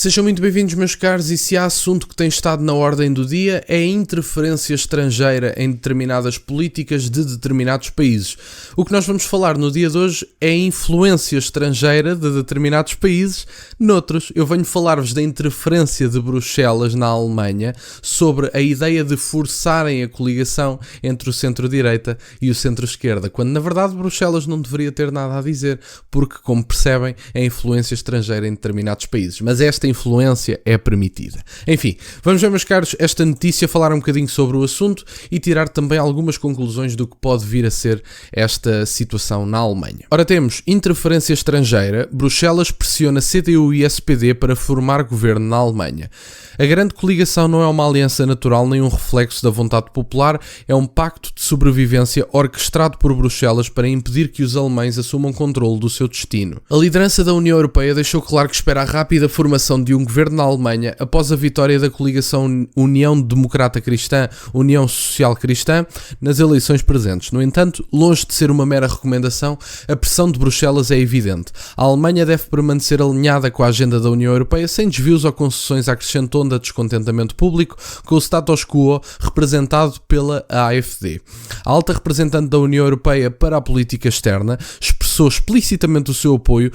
Sejam muito bem-vindos, meus caros, e se há assunto que tem estado na ordem do dia é a interferência estrangeira em determinadas políticas de determinados países. O que nós vamos falar no dia de hoje é a influência estrangeira de determinados países noutros. Eu venho falar-vos da interferência de Bruxelas na Alemanha sobre a ideia de forçarem a coligação entre o centro-direita e o centro-esquerda, quando na verdade Bruxelas não deveria ter nada a dizer, porque, como percebem, é a influência estrangeira em determinados países. Mas esta influência é permitida. Enfim, vamos ver, meus caros, esta notícia, falar um bocadinho sobre o assunto e tirar também algumas conclusões do que pode vir a ser esta situação na Alemanha. Ora, temos interferência estrangeira. Bruxelas pressiona CDU e SPD para formar governo na Alemanha. A grande coligação não é uma aliança natural nem um reflexo da vontade popular, é um pacto de sobrevivência orquestrado por Bruxelas para impedir que os alemães assumam controle do seu destino. A liderança da União Europeia deixou claro que espera a rápida formação de um governo na Alemanha após a vitória da coligação União Democrata Cristã, União Social Cristã nas eleições presentes. No entanto, longe de ser uma mera recomendação, a pressão de Bruxelas é evidente. A Alemanha deve permanecer alinhada com a agenda da União Europeia sem desvios ou concessões, acrescentou de descontentamento público com o status quo representado pela AfD. A alta representante da União Europeia para a política externa expressou explicitamente o seu apoio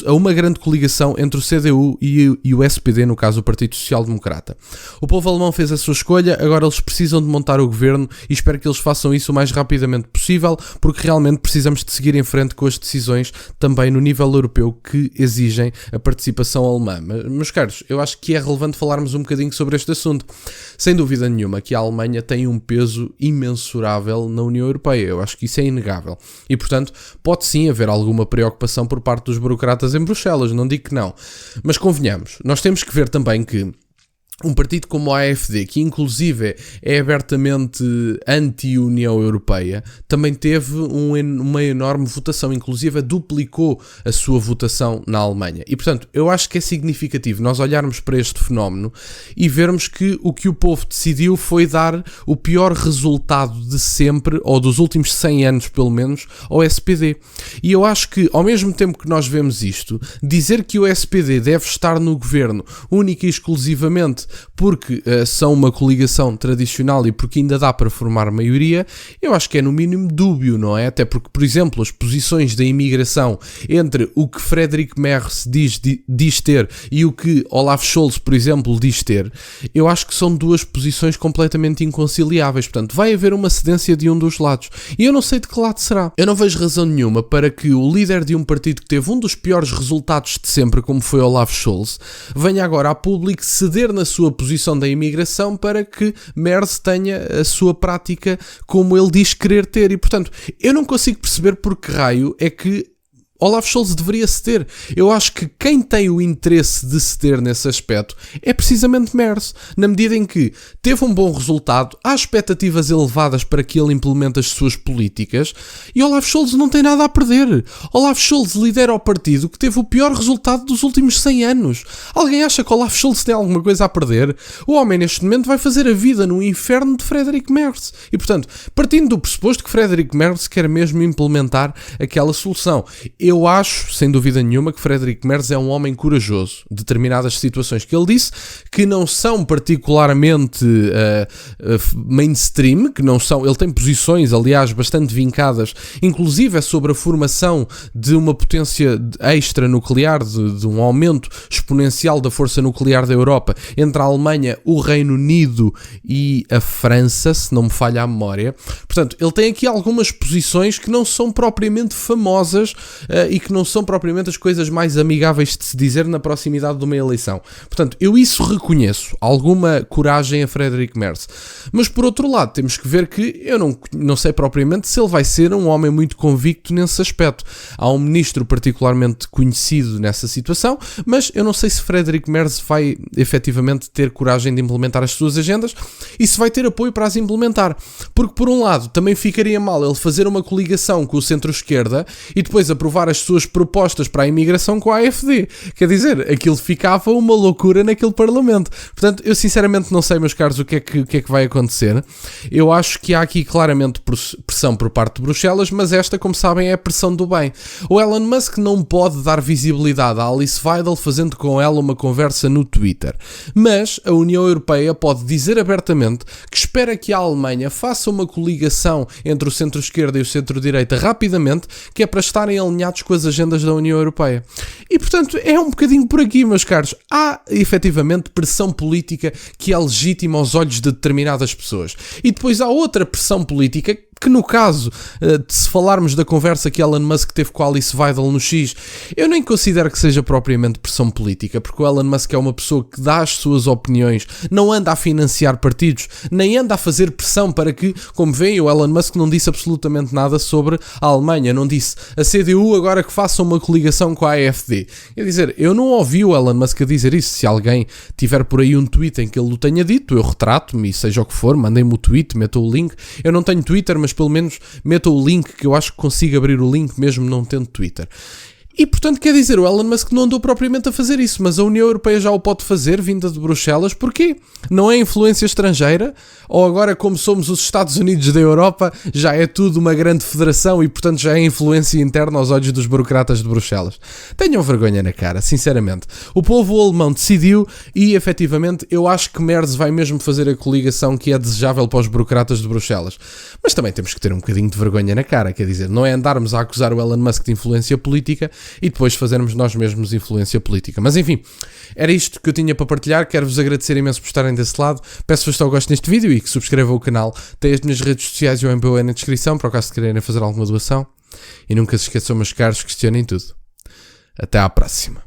a uma grande coligação entre o CDU e o SPD, no caso o Partido Social Democrata. O povo alemão fez a sua escolha, agora eles precisam de montar o governo e espero que eles façam isso o mais rapidamente possível, porque realmente precisamos de seguir em frente com as decisões também no nível europeu que exigem a participação alemã. Mas, meus caros, eu acho que é relevante falarmos um bocadinho sobre este assunto. Sem dúvida nenhuma que a Alemanha tem um peso imensurável na União Europeia. Eu acho que isso é inegável. E, portanto, pode sim haver alguma preocupação por parte dos burocratas em Bruxelas, não digo que não. Mas convenhamos, nós temos que ver também que um partido como a AfD, que inclusive é abertamente anti-União Europeia, também teve uma enorme votação, inclusive duplicou a sua votação na Alemanha. E, portanto, eu acho que é significativo nós olharmos para este fenómeno e vermos que o povo decidiu foi dar o pior resultado de sempre, ou dos últimos 100 anos pelo menos, ao SPD. E eu acho que, ao mesmo tempo que nós vemos isto, dizer que o SPD deve estar no governo única e exclusivamente porque são uma coligação tradicional e porque ainda dá para formar maioria, eu acho que é no mínimo dúbio, não é? Até porque, por exemplo, as posições da imigração entre o que Friedrich Merz diz ter e o que Olaf Scholz, por exemplo, diz ter, eu acho que são duas posições completamente inconciliáveis. Portanto, vai haver uma cedência de um dos lados. E eu não sei de que lado será. Eu não vejo razão nenhuma para que o líder de um partido que teve um dos piores resultados de sempre, como foi Olaf Scholz, venha agora a público ceder na sua posição da imigração para que Merz tenha a sua prática como ele diz querer ter. E, portanto, eu não consigo perceber por que raio é que Olaf Scholz deveria ceder. Eu acho que quem tem o interesse de ceder nesse aspecto é precisamente Merz, na medida em que teve um bom resultado, há expectativas elevadas para que ele implemente as suas políticas e Olaf Scholz não tem nada a perder. Olaf Scholz lidera o partido que teve o pior resultado dos últimos 100 anos. Alguém acha que Olaf Scholz tem alguma coisa a perder? O homem neste momento vai fazer a vida no inferno de Friedrich Merz. E, portanto, partindo do pressuposto que Friedrich Merz quer mesmo implementar aquela solução, eu acho, sem dúvida nenhuma, que Friedrich Merz é um homem corajoso. Determinadas situações que ele disse, que não são particularmente mainstream, que não são... Ele tem posições, aliás, bastante vincadas, inclusive é sobre a formação de uma potência extra nuclear, de um aumento exponencial da força nuclear da Europa entre a Alemanha, o Reino Unido e a França, se não me falha a memória. Portanto, ele tem aqui algumas posições que não são propriamente famosas e que não são propriamente as coisas mais amigáveis de se dizer na proximidade de uma eleição. Portanto, eu isso reconheço, alguma coragem a Friedrich Merz. Mas por outro lado, temos que ver que eu não sei propriamente se ele vai ser um homem muito convicto nesse aspecto. Há um ministro particularmente conhecido nessa situação, mas eu não sei se Friedrich Merz vai efetivamente ter coragem de implementar as suas agendas e se vai ter apoio para as implementar. Porque por um lado, também ficaria mal ele fazer uma coligação com o centro-esquerda e depois aprovar levar as suas propostas para a imigração com a AfD. Quer dizer, aquilo ficava uma loucura naquele Parlamento. Portanto, eu sinceramente não sei, meus caros, o que é que vai acontecer. Eu acho que há aqui claramente pressão por parte de Bruxelas, mas esta, como sabem, é a pressão do bem. O Elon Musk não pode dar visibilidade à Alice Weidel fazendo com ela uma conversa no Twitter. Mas a União Europeia pode dizer abertamente que espera que a Alemanha faça uma coligação entre o centro-esquerda e o centro-direita rapidamente, que é para estarem alinhados com as agendas da União Europeia. E, portanto, é um bocadinho por aqui, meus caros. Há, efetivamente, pressão política que é legítima aos olhos de determinadas pessoas. E depois há outra pressão política que, no caso, se falarmos da conversa que Elon Musk teve com a Alice Weidel no X, eu nem considero que seja propriamente pressão política, porque o Elon Musk é uma pessoa que dá as suas opiniões, não anda a financiar partidos, nem anda a fazer pressão para que, como veem, o Elon Musk não disse absolutamente nada sobre a Alemanha, não disse a CDU agora que faça uma coligação com a AfD. Quer dizer, eu não ouvi o Elon Musk a dizer isso. Se alguém tiver por aí um tweet em que ele o tenha dito, eu retrato-me, e seja o que for, mandem-me o tweet, metam o link. Eu não tenho Twitter, mas pelo menos metam o link, que eu acho que consigo abrir o link mesmo não tendo Twitter. E, portanto, quer dizer, o Elon Musk não andou propriamente a fazer isso, mas a União Europeia já o pode fazer, vinda de Bruxelas. Porquê? Não é influência estrangeira? Ou agora, como somos os Estados Unidos da Europa, já é tudo uma grande federação e, portanto, já é influência interna aos olhos dos burocratas de Bruxelas? Tenham vergonha na cara, sinceramente. O povo alemão decidiu e, efetivamente, eu acho que Merz vai mesmo fazer a coligação que é desejável para os burocratas de Bruxelas. Mas também temos que ter um bocadinho de vergonha na cara, quer dizer, não é andarmos a acusar o Elon Musk de influência política e depois fazermos nós mesmos influência política. Mas enfim, era isto que eu tinha para partilhar. Quero-vos agradecer imenso por estarem desse lado. Peço-vos que gostem deste vídeo e que subscrevam o canal. Tem as minhas redes sociais e o MBA na descrição, para o caso de quererem fazer alguma doação. E nunca se esqueçam, meus caros, questionem tudo. Até à próxima.